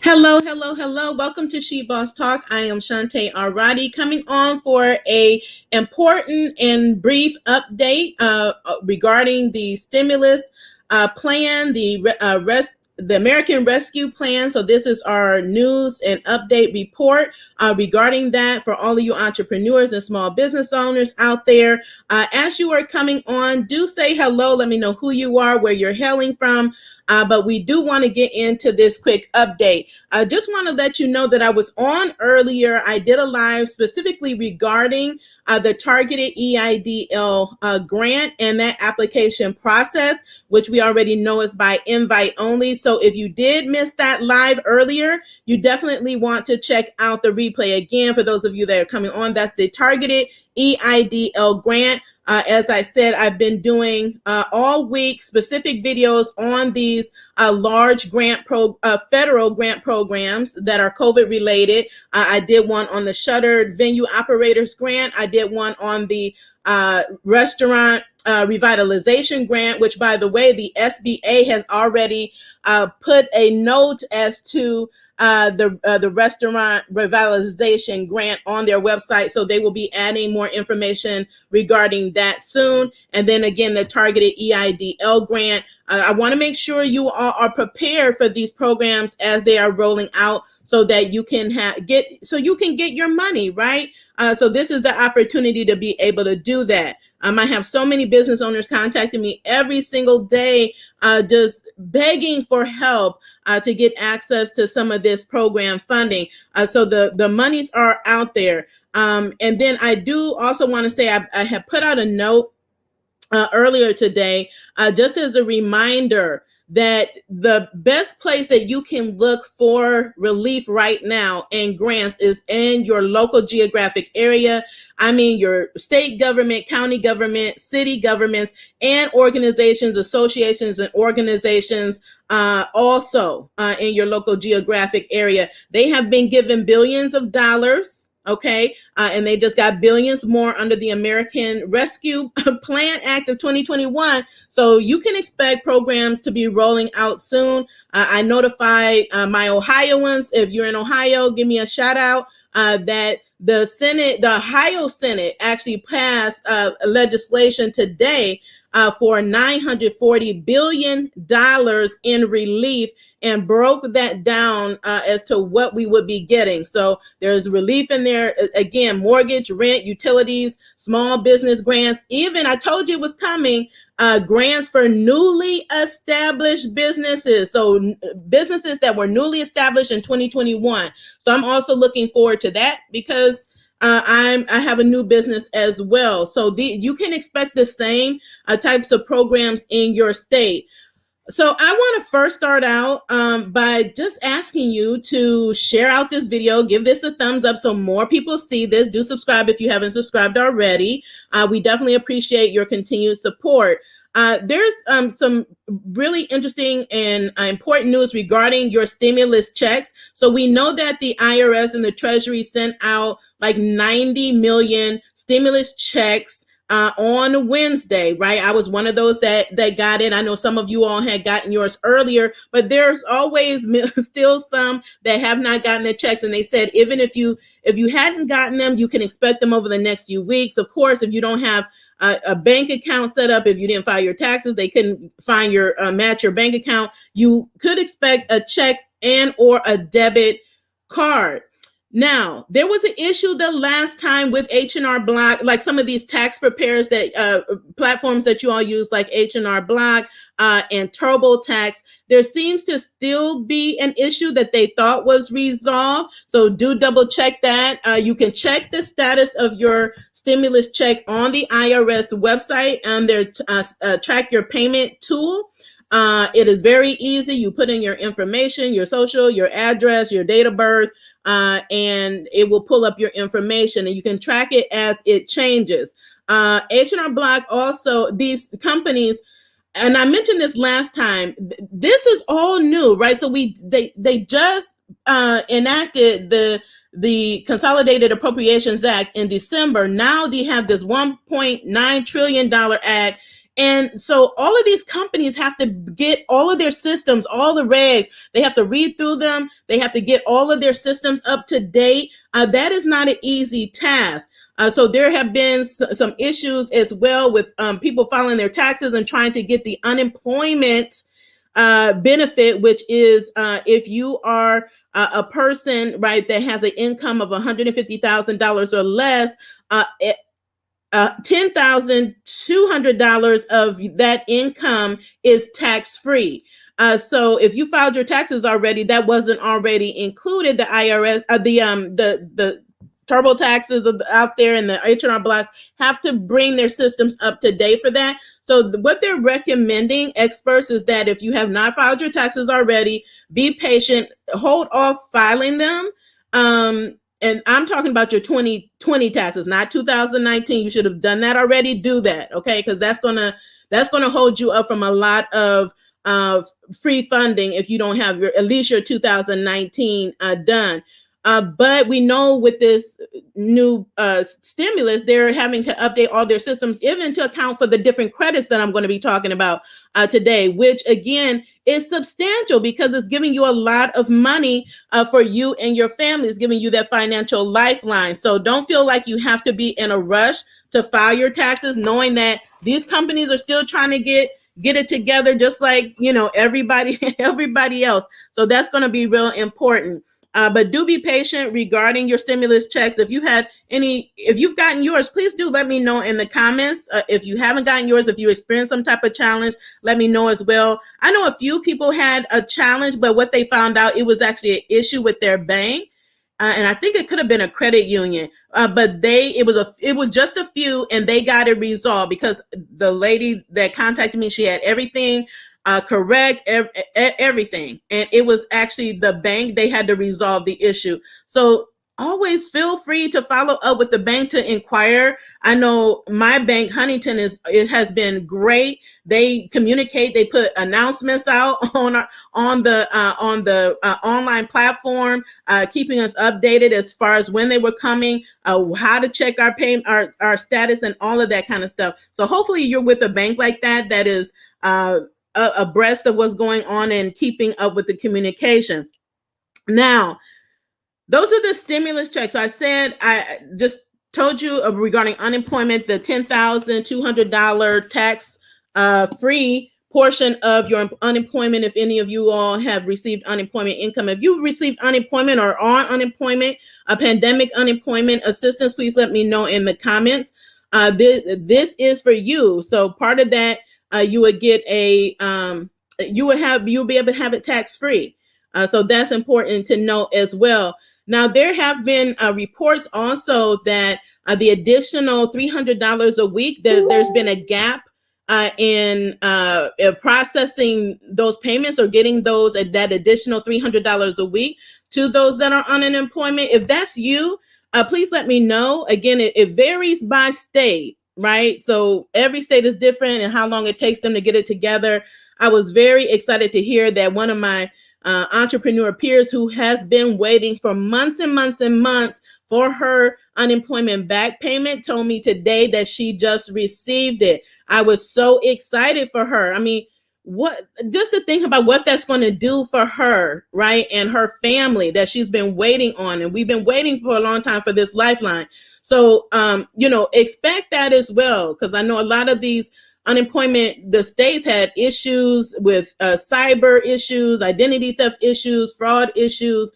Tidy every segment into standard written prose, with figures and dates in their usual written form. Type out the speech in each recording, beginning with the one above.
Hello, hello, hello. Welcome to She Boss Talk. I am Shante Roddy coming on for a important and brief update regarding the stimulus plan, the American Rescue Plan. So this is our news and update report regarding that for all of you entrepreneurs and small business owners out there. As you are coming on, do say hello. Let me know who you are, where you're hailing from. But we do want to get into this quick update. I just want to let you know that I was on earlier. I did a live specifically regarding the targeted EIDL grant and that application process, which we already know is by invite only. So if you did miss that live earlier, you definitely want to check out the replay again. For those of you that are coming on, that's the targeted EIDL grant. As I said, I've been doing all week specific videos on these large federal grant programs that are COVID related. I did one on the shuttered venue operators grant. I did one on the restaurant revitalization grant, which, by the way, the SBA has already put a note as to the restaurant revitalization grant on their website. So they will be adding more information regarding that soon. And then again, the targeted EIDL grant. I want to make sure you all are prepared for these programs as they are rolling out so that you can get your money, right? So this is the opportunity to be able to do that. I have so many business owners contacting me every single day, just begging for help to get access to some of this program funding. So the monies are out there. And then I do also want to say I have put out a note earlier today, just as a reminder that the best place that you can look for relief right now and grants is in your local geographic area. I mean, your state government, county government, city governments, and organizations, associations, and organizations also in your local geographic area. They have been given billions of dollars. Okay, and they just got billions more under the American Rescue Plan Act of 2021. So you can expect programs to be rolling out soon. I notified my Ohioans. If you're in Ohio, give me a shout out that the Ohio Senate actually passed legislation today for $940 billion in relief, and broke that down as to what we would be getting. So there's relief in there. Again, mortgage, rent, utilities, small business grants. Even, I told you it was coming, grants for newly established businesses. So businesses that were newly established in 2021. So I'm also looking forward to that because I have a new business as well. So you can expect the same types of programs in your state. So I want to first start out by just asking you to share out this video, give this a thumbs up so more people see this. Do subscribe if you haven't subscribed already. We definitely appreciate your continued support. There's some really interesting and important news regarding your stimulus checks. So we know that the IRS and the Treasury sent out like 90 million stimulus checks on Wednesday, right? I was one of those that got it. I know some of you all had gotten yours earlier, but there's always still some that have not gotten their checks. And they said, even if you hadn't gotten them, you can expect them over the next few weeks. Of course, if you don't have a bank account set up, if you didn't file your taxes, they couldn't find your match your bank account. You could expect a check and or a debit card. Now, there was an issue the last time with H&R Block, like some of these tax preparers that platforms that you all use, like H&R Block and TurboTax. There seems to still be an issue that they thought was resolved. So do double check that. You can check the status of your stimulus check on the IRS website and their track your payment tool. It is very easy. You put in your information, your social, your address, your date of birth, and it will pull up your information and you can track it as it changes. H&R Block also, these companies, and I mentioned this last time, this is all new, right? So they just enacted the Consolidated Appropriations Act in December. Now they have this $1.9 trillion act. And so all of these companies have to get all of their systems, all the regs, they have to read through them. They have to get all of their systems up to date. That is not an easy task. So there have been some issues as well with people filing their taxes and trying to get the unemployment benefit, which is if you are a person, right, that has an income of $150,000 or less, $10,200 of that income is tax free. So if you filed your taxes already, that wasn't already included. The IRS, the turbo taxes out there and the H&R blocks have to bring their systems up to date for that. So what they're recommending, experts, is that if you have not filed your taxes already, be patient, hold off filing them. And I'm talking about your 2020 taxes, not 2019. You should have done that already. Do that, okay? Because that's gonna hold you up from a lot of free funding if you don't have at least your 2019 done. But we know with this new stimulus, they're having to update all their systems, even to account for the different credits that I'm going to be talking about today, which again is substantial because it's giving you a lot of money for you and your family. It's giving you that financial lifeline. So don't feel like you have to be in a rush to file your taxes, knowing that these companies are still trying to get it together, just like, you know, everybody else. So that's going to be real important. But do be patient regarding your stimulus checks. If you've gotten yours, please do let me know in the comments. If you haven't gotten yours, if you experienced some type of challenge, let me know as well. I know a few people had a challenge, but what they found out, it was actually an issue with their bank. And I think it could have been a credit union, but it was just a few, and they got it resolved because the lady that contacted me, she had everything correct, everything, and it was actually the bank. They had to resolve the issue. So always feel free to follow up with the bank to inquire. I know my bank, Huntington, it has been great. They communicate. They put announcements out on the online platform, keeping us updated as far as when they were coming, how to check our payment, our status, and all of that kind of stuff. So hopefully you're with a bank like that is abreast of what's going on and keeping up with the communication. Now, those are the stimulus checks. So I just told you regarding unemployment, the $10,200 tax free portion of your unemployment. If any of you all have received unemployment income, if you received unemployment or are on unemployment, a pandemic unemployment assistance, please let me know in the comments. This is for you. So part of that, you would get you'll be able to have it tax free. So that's important to know as well. Now, there have been reports also that the additional $300 a week, there's been a gap in processing those payments or getting that additional $300 a week to those that are on unemployment. If that's you, please let me know. Again, it varies by state, right? So every state is different and how long it takes them to get it together. I was very excited to hear that one of my entrepreneur peers who has been waiting for months and months and months for her unemployment back payment told me today that she just received it. I was so excited for her. I mean, just to think about what that's going to do for her, right? And her family that she's been waiting on. And we've been waiting for a long time for this lifeline. So, expect that as well, because I know a lot of these unemployment, the states had issues with cyber issues, identity theft issues, fraud issues,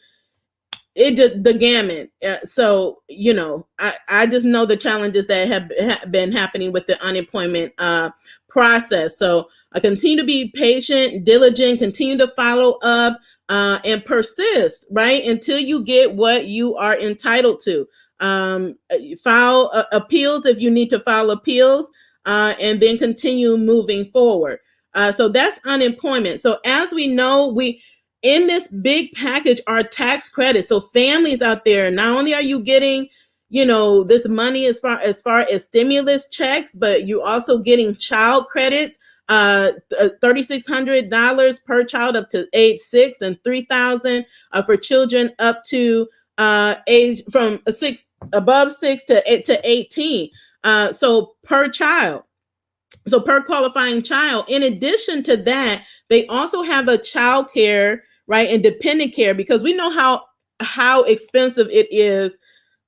the gamut. So, I just know the challenges that have been happening with the unemployment process. So I continue to be patient, diligent, continue to follow up and persist, right? Until you get what you are entitled to. File appeals if you need to file appeals. And then continue moving forward. So that's unemployment. So as we know, in this big package are tax credits. So families out there, not only are you getting, this money as far as stimulus checks, but you're also getting child credits, $3,600 per child up to age 6, and $3,000 for children up to age from above 6 to 18. So per child. So per qualifying child. In addition to that, they also have a child care, right, and dependent care, because we know how expensive it is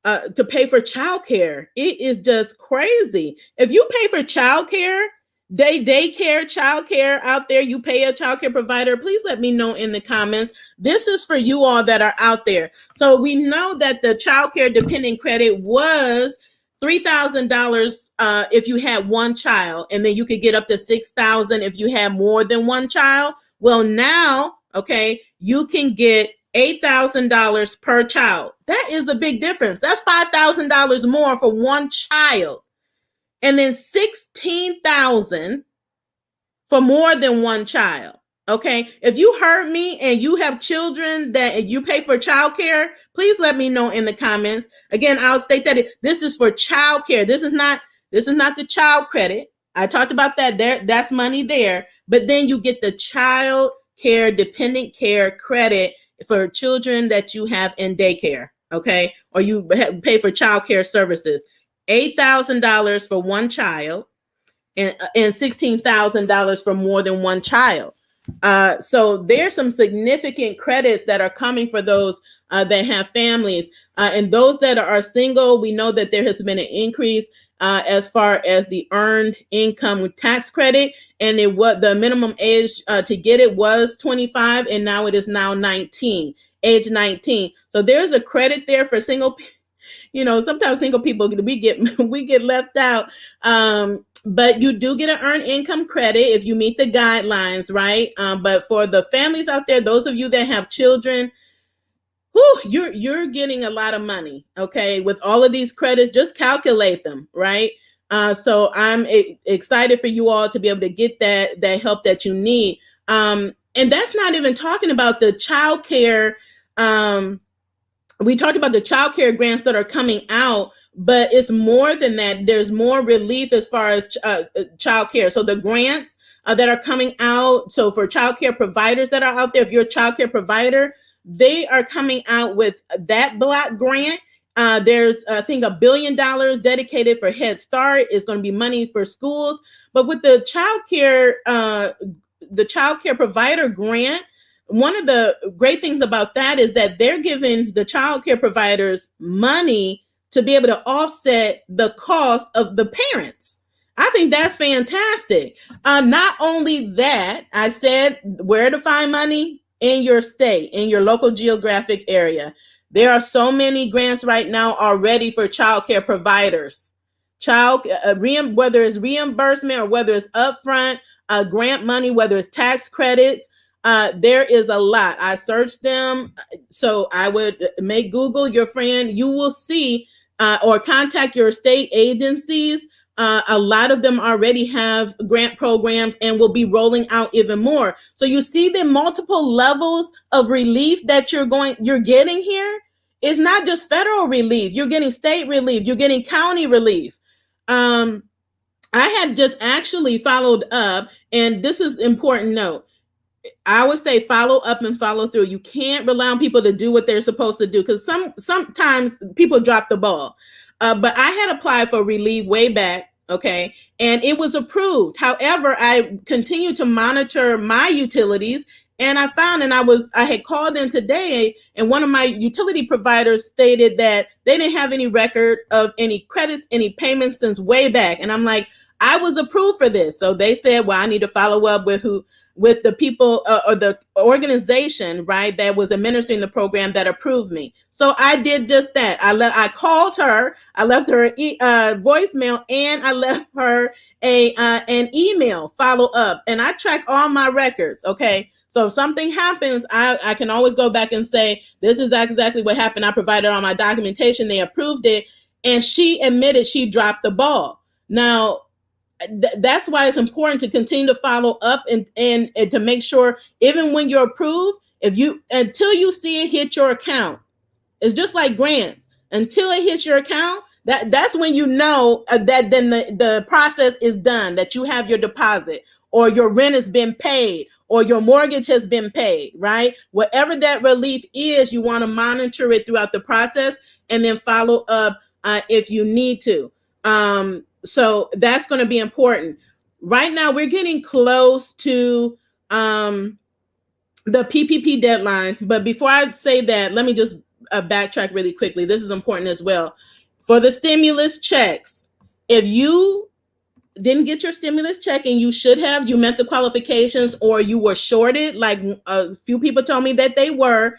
to pay for childcare. It is just crazy. If you pay for childcare, daycare, childcare out there, you pay a childcare provider, please let me know in the comments. This is for you all that are out there. So we know that the childcare dependent credit was $3,000 if you had one child, and then you could get up to $6,000 if you had more than one child. Well, now, okay, you can get $8,000 per child. That is a big difference. That's $5,000 more for one child, and then $16,000 for more than one child. Okay, if you heard me and you have children that you pay for childcare, please let me know in the comments. Again, I'll state that this is for childcare. This is not the child credit. I talked about that there. That's money there. But then you get the child care dependent care credit for children that you have in daycare. Okay, or you pay for child care services. $8,000 for one child, and $16,000 for more than one child. So there's some significant credits that are coming for those that have families. And those that are single, we know that there has been an increase as far as the earned income tax credit. And the minimum age to get it was 25, and now it is now 19, age 19. So there's a credit there for single people. Sometimes single people, we get left out. But you do get an earned income credit if you meet the guidelines, right? But for the families out there, those of you that have children, you're getting a lot of money, okay? With all of these credits, just calculate them, right? So I'm excited for you all to be able to get that help that you need. And that's not even talking about the child care. We talked about the child care grants that are coming out, but it's more than that. There's more relief as far as child care. So the grants that are coming out, so for child care providers that are out there, if you're a child care provider, they are coming out with that block grant. There's, I think, $1 billion dedicated for Head Start. It's going to be money for schools. But with the child care provider grant, one of the great things about that is that they're giving the child care providers money to be able to offset the cost of the parents. I think that's fantastic. Not only that, I said where to find money in your state, in your local geographic area. There are so many grants right now already for child care providers. Whether it's reimbursement or whether it's upfront grant money, whether it's tax credits, there is a lot. I searched them. So I would make Google your friend. You will see or contact your state agencies. A lot of them already have grant programs and will be rolling out even more. So you see the multiple levels of relief that you're getting here. It's not just federal relief. You're getting state relief. You're getting county relief. I had just actually followed up, and this is important note. I would say follow up and follow through. You can't rely on people to do what they're supposed to do, because sometimes people drop the ball. But I had applied for relief way back, okay, and it was approved. However, I continued to monitor my utilities, and I found, and I had called in today, and one of my utility providers stated that they didn't have any record of any credits, any payments since way back. And I'm like, I was approved for this. So they said, well, I need to follow up with the people or the organization, right, that was administering the program that approved me. So I did just that. I called her, I left her a voicemail, and I left her an email follow up, and I track all my records. Okay. So if something happens, I can always go back and say, this is exactly what happened. I provided all my documentation. They approved it. And she admitted she dropped the ball. Now, that's why it's important to continue to follow up and to make sure, even when you're approved, until you see it hit your account. It's just like grants. Until it hits your account, that's when you know that then the process is done, that you have your deposit, or your rent has been paid, or your mortgage has been paid, right? Whatever that relief is, you want to monitor it throughout the process and then follow up if you need to. So that's going to be important. right now we're getting close to the PPP deadline. But before I say that, let me just backtrack really quickly. This is important as well. For the stimulus checks, if you didn't get your stimulus check and you should have, you met the qualifications, or you were shorted, like a few people told me that they were,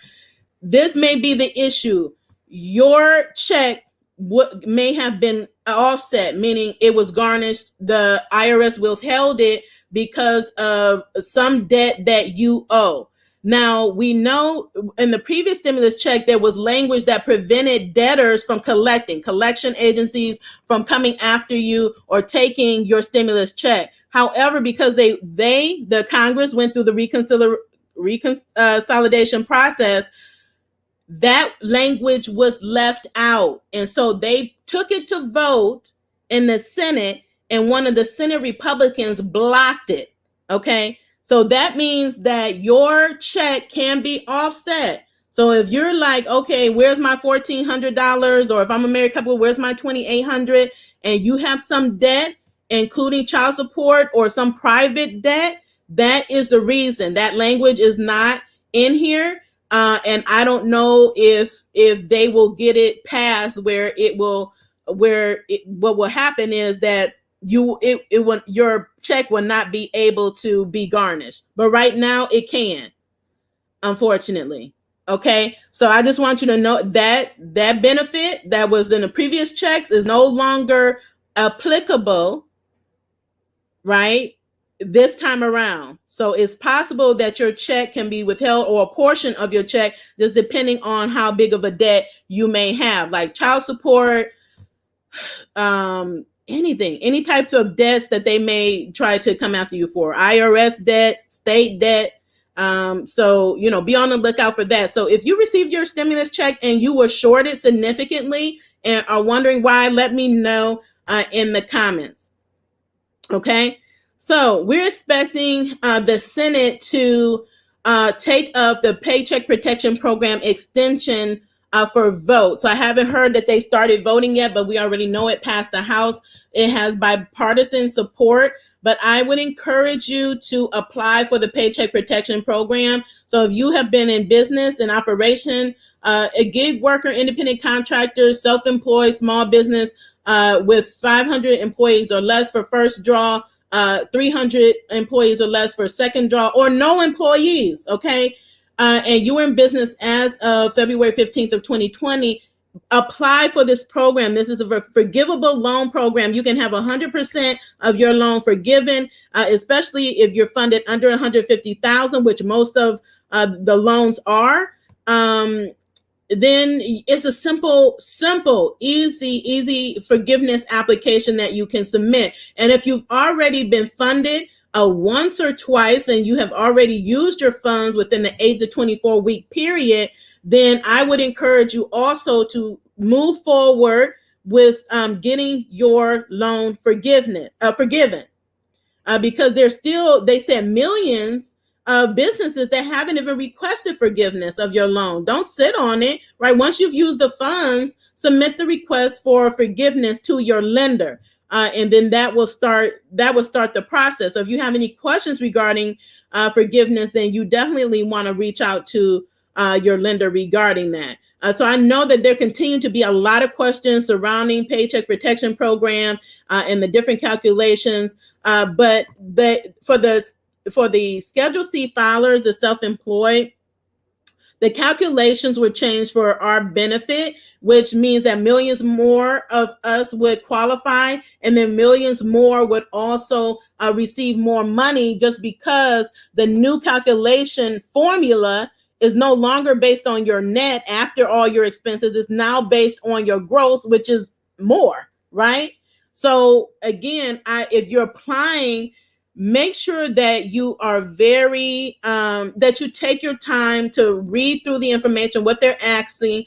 this may be the issue. Your check may have been offset, meaning it was garnished. The IRS withheld it because of some debt that you owe. Now, we know in the previous stimulus check, there was language that prevented debtors from collection agencies from coming after you or taking your stimulus check. However, because the Congress went through the reconciliation process, that language was left out. And so they took it to vote in the Senate, and one of the Senate Republicans blocked it. Okay. So that means that your check can be offset. So if you're like, okay, where's my $1,400? Or if I'm a married couple, where's my $2,800? And you have some debt, including child support or some private debt, that is the reason. That language is not in here. And I don't know if they will get it passed what will happen is that your check will not be able to be garnished. But right now it can, unfortunately. Okay, so I just want you to know that that benefit that was in the previous checks is no longer applicable, right, this time around. So it's possible that your check can be withheld, or a portion of your check, just depending on how big of a debt you may have, like child support, anything, any types of debts that they may try to come after you for, IRS debt, state debt. So, be on the lookout for that. So if you received your stimulus check and you were shorted significantly and are wondering why, let me know in the comments. Okay. So we're expecting the Senate to take up the Paycheck Protection Program extension for vote. So I haven't heard that they started voting yet, but we already know it passed the House. It has bipartisan support, but I would encourage you to apply for the Paycheck Protection Program. So if you have been in business and operation, a gig worker, independent contractor, self-employed, small business with 500 employees or less for first draw, 300 employees or less for second draw, or no employees, okay? And you were in business as of February 15th of 2020, apply for this program. This is a forgivable loan program. You can have 100% of your loan forgiven, especially if you're funded under 150,000, which most of the loans are. Then it's a simple, easy forgiveness application that you can submit. And if you've already been funded once or twice and you have already used your funds within the 8 to 24 week period, then I would encourage you also to move forward with getting your loan forgiven. Because they said millions of businesses that haven't even requested forgiveness of your loan. Don't sit on it, right? Once you've used the funds, submit the request for forgiveness to your lender. And then that will start the process. So if you have any questions regarding forgiveness, then you definitely want to reach out to your lender regarding that. So I know that there continue to be a lot of questions surrounding Paycheck Protection Program and the different calculations. But for the Schedule C filers, the self-employed, the calculations were changed for our benefit, which means that millions more of us would qualify, and then millions more would also receive more money, just because the new calculation formula is no longer based on your net after all your expenses. It's now based on your gross, which is more, right? So again, if you're applying, make sure that you are that you take your time to read through the information, what they're asking,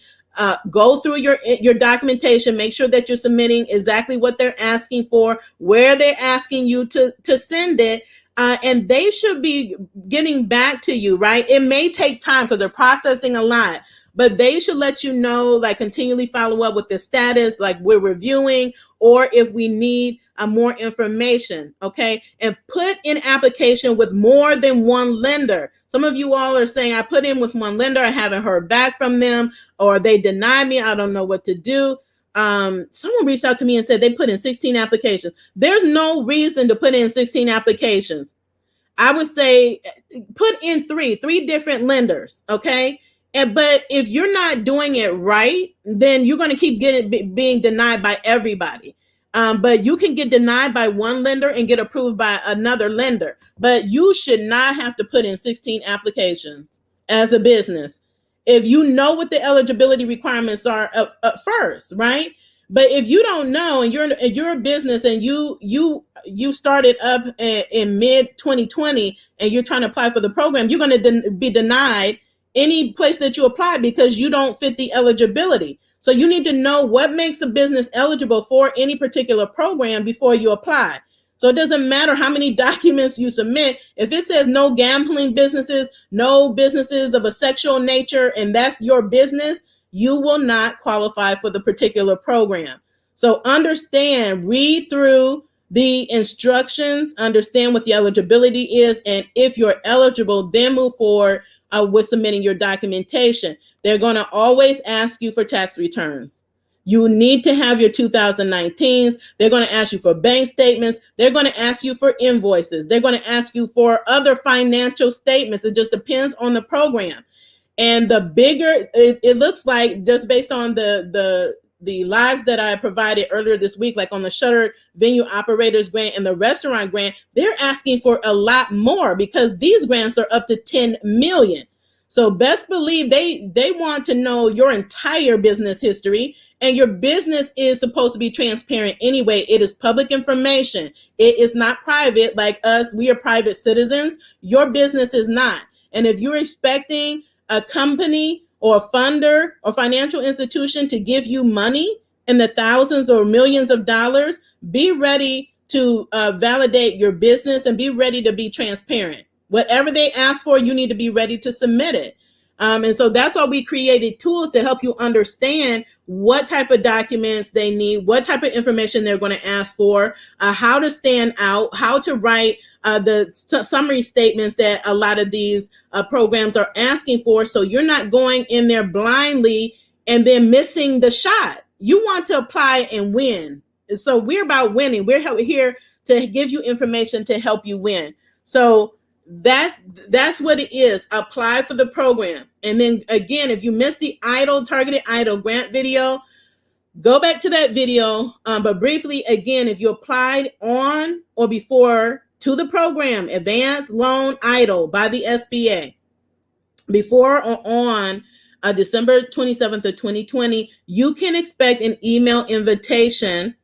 go through your documentation, make sure that you're submitting exactly what they're asking for, where they're asking you to send it, and they should be getting back to you, right? It may take time because they're processing a lot, but they should let you know, like continually follow up with the status, like we're reviewing, or if we need more information, okay? And put in application with more than one lender. Some of you all are saying, I put in with one lender, I haven't heard back from them, or they deny me, I don't know what to do. Someone reached out to me and said they put in 16 applications. There's no reason to put in 16 applications. I would say put in three different lenders, okay? But if you're not doing it right, then you're going to keep being denied by everybody. But you can get denied by one lender and get approved by another lender. But you should not have to put in 16 applications as a business if you know what the eligibility requirements are up first, right? But if you don't know, and you're a business and you started up in mid 2020 and you're trying to apply for the program, you're going to be denied any place that you apply because you don't fit the eligibility. So you need to know what makes a business eligible for any particular program before you apply. So it doesn't matter how many documents you submit. If it says no gambling businesses, no businesses of a sexual nature, and that's your business, you will not qualify for the particular program. So understand, read through the instructions, understand what the eligibility is, and if you're eligible, then move forward with submitting your documentation. They're going to always ask you for tax returns. You need to have your 2019s. They're going to ask you for bank statements. They're going to ask you for invoices. They're going to ask you for other financial statements. It just depends on the program. And the bigger it looks like, just based on the lives that I provided earlier this week, like on the Shuttered Venue Operators Grant and the Restaurant Grant, they're asking for a lot more because these grants are up to 10 million. So best believe they want to know your entire business history, and your business is supposed to be transparent anyway. It is public information. It is not private like us. We are private citizens. Your business is not. And if you're expecting a company or a funder or financial institution to give you money in the thousands or millions of dollars, be ready to validate your business and be ready to be transparent. Whatever they ask for, you need to be ready to submit it. And so that's why we created tools to help you understand what type of documents they need, what type of information they're going to ask for, how to stand out, how to write the summary statements that a lot of these programs are asking for. So you're not going in there blindly and then missing the shot. You want to apply and win. And so we're about winning. We're here to give you information to help you win. So that's what it is. Apply for the program. And then again, if you missed the targeted EIDL grant video, go back to that video. But briefly, again, if you applied on or before to the program, Advanced Loan EIDL by the SBA, before or on December 27th of 2020, you can expect an email invitation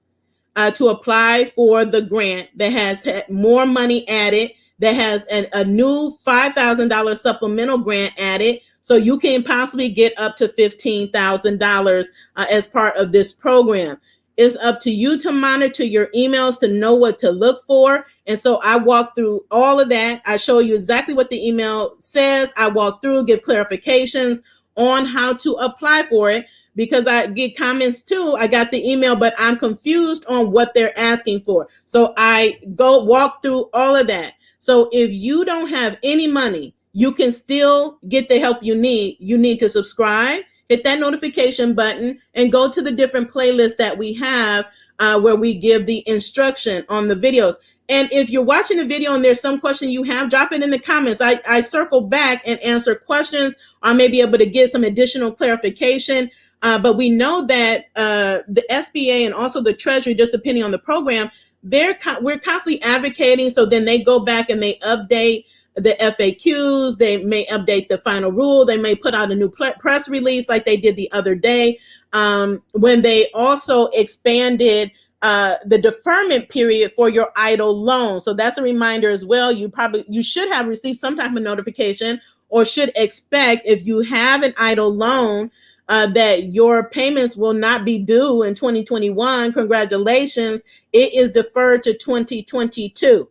to apply for the grant that has had more money added, that has a new $5,000 supplemental grant added, so you can possibly get up to $15,000 as part of this program. It's up to you to monitor your emails to know what to look for. And so I walk through all of that. I show you exactly what the email says. I walk through, give clarifications on how to apply for it, because I get comments too. I got the email, but I'm confused on what they're asking for. So I go walk through all of that. So if you don't have any money, you can still get the help you need. You need to subscribe, hit that notification button, and go to the different playlists that we have where we give the instruction on the videos. And if you're watching the video and there's some question you have, drop it in the comments. I circle back and answer questions, or I may be able to get some additional clarification. But we know that the SBA and also the Treasury, just depending on the program, we're constantly advocating. So then they go back and they update the FAQs. They may update the final rule. They may put out a new press release like they did the other day when they also expanded the deferment period for your EIDL loan. So that's a reminder as well. You should have received some type of notification, or should expect, if you have an EIDL loan, that your payments will not be due in 2021. Congratulations. It is deferred to 2022.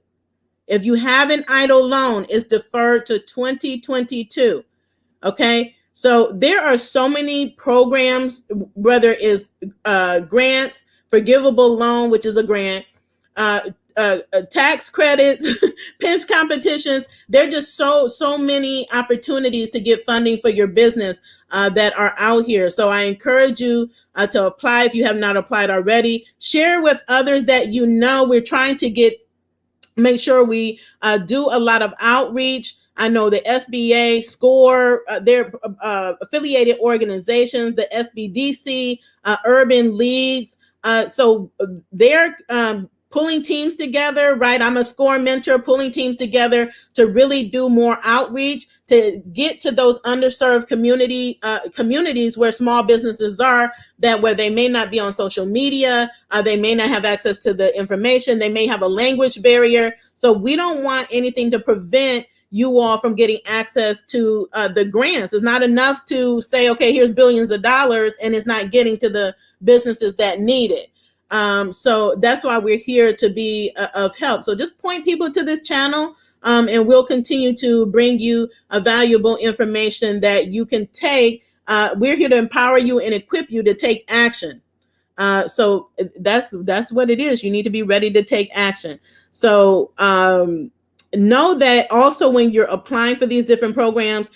If you have an EIDL loan, it's deferred to 2022. Okay. So there are so many programs, whether it's grants, forgivable loan, which is a grant, tax credits, pinch competitions. There are just so many opportunities to get funding for your business that are out here. So I encourage you to apply if you have not applied already. Share with others that you know. We're trying to make sure we do a lot of outreach. I know the SBA, SCORE, their affiliated organizations, the SBDC, urban leagues. So they're pulling teams together, right? I'm a SCORE mentor, pulling teams together to really do more outreach, to get to those underserved communities where small businesses are, where they may not be on social media, they may not have access to the information, they may have a language barrier. So we don't want anything to prevent you all from getting access to the grants. It's not enough to say, okay, here's billions of dollars, and it's not getting to the businesses that need it. So that's why we're here, to be of help. So just point people to this channel, and we'll continue to bring you valuable information that you can take. We're here to empower you and equip you to take action. So that's what it is. You need to be ready to take action. So know that also when you're applying for these different programs,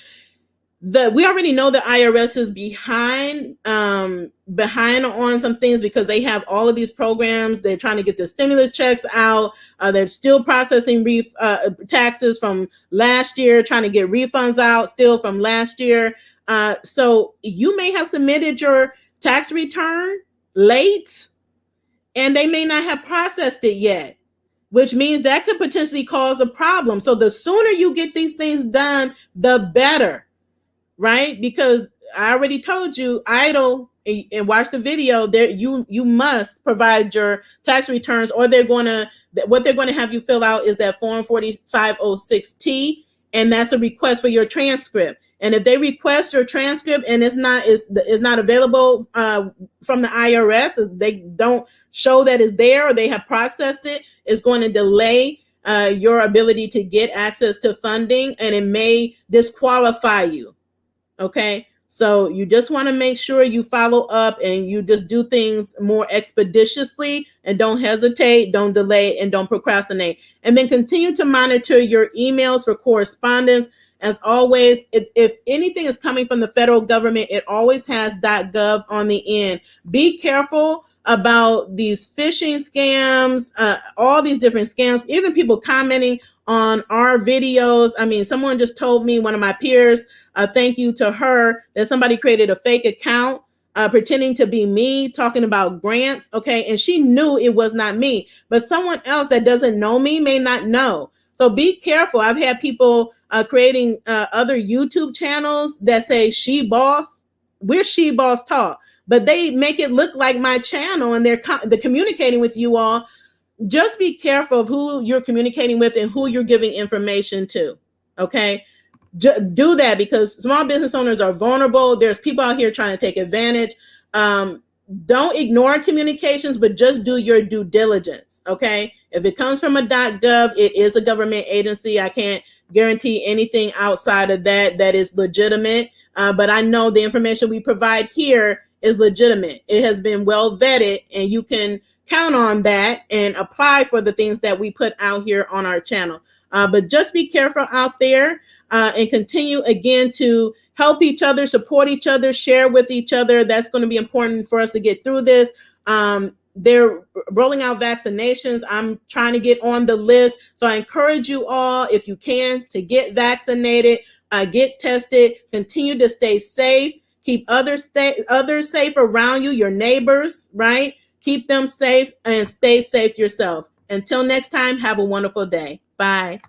we already know the IRS is behind on some things because they have all of these programs. They're trying to get the stimulus checks out. They're still processing taxes from last year, trying to get refunds out still from last year. So you may have submitted your tax return late, and they may not have processed it yet, which means that could potentially cause a problem. So the sooner you get these things done, the better. Right? Because I already told you, EIDL, and watch the video there, you must provide your tax returns, or what they're going to have you fill out is that form 4506T, and that's a request for your transcript. And if they request your transcript and it's not available from the IRS, they don't show that it's there, or they have processed it, it's going to delay your ability to get access to funding, and it may disqualify you. Okay, so you just want to make sure you follow up and you just do things more expeditiously, and don't hesitate, don't delay, and don't procrastinate. And then continue to monitor your emails for correspondence. As always, if anything is coming from the federal government, it always has .gov on the end. Be careful about these phishing scams, all these different scams, even people commenting on our videos. I mean, someone just told me, one of my peers, thank you to her, that somebody created a fake account pretending to be me, talking about grants. Okay, and she knew it was not me, but someone else that doesn't know me may not know. So be careful. I've had people creating other YouTube channels that say She Boss. We're She Boss Talk, but they make it look like my channel, and they're communicating with you all. Just be careful of who you're communicating with and who you're giving information to. Okay, do that, because small business owners are vulnerable. There's people out here trying to take advantage. Don't ignore communications, but just do your due diligence. Okay, if it comes from a .gov, it is a government agency. I can't guarantee anything outside of that is legitimate, but I know the information we provide here is legitimate. It has been well vetted, and you can count on that and apply for the things that we put out here on our channel. But just be careful out there, and continue again to help each other, support each other, share with each other. That's going to be important for us to get through this. They're rolling out vaccinations. I'm trying to get on the list. So I encourage you all, if you can, to get vaccinated, get tested, continue to stay safe, keep others safe around you, your neighbors, right? Keep them safe, and stay safe yourself. Until next time, have a wonderful day. Bye.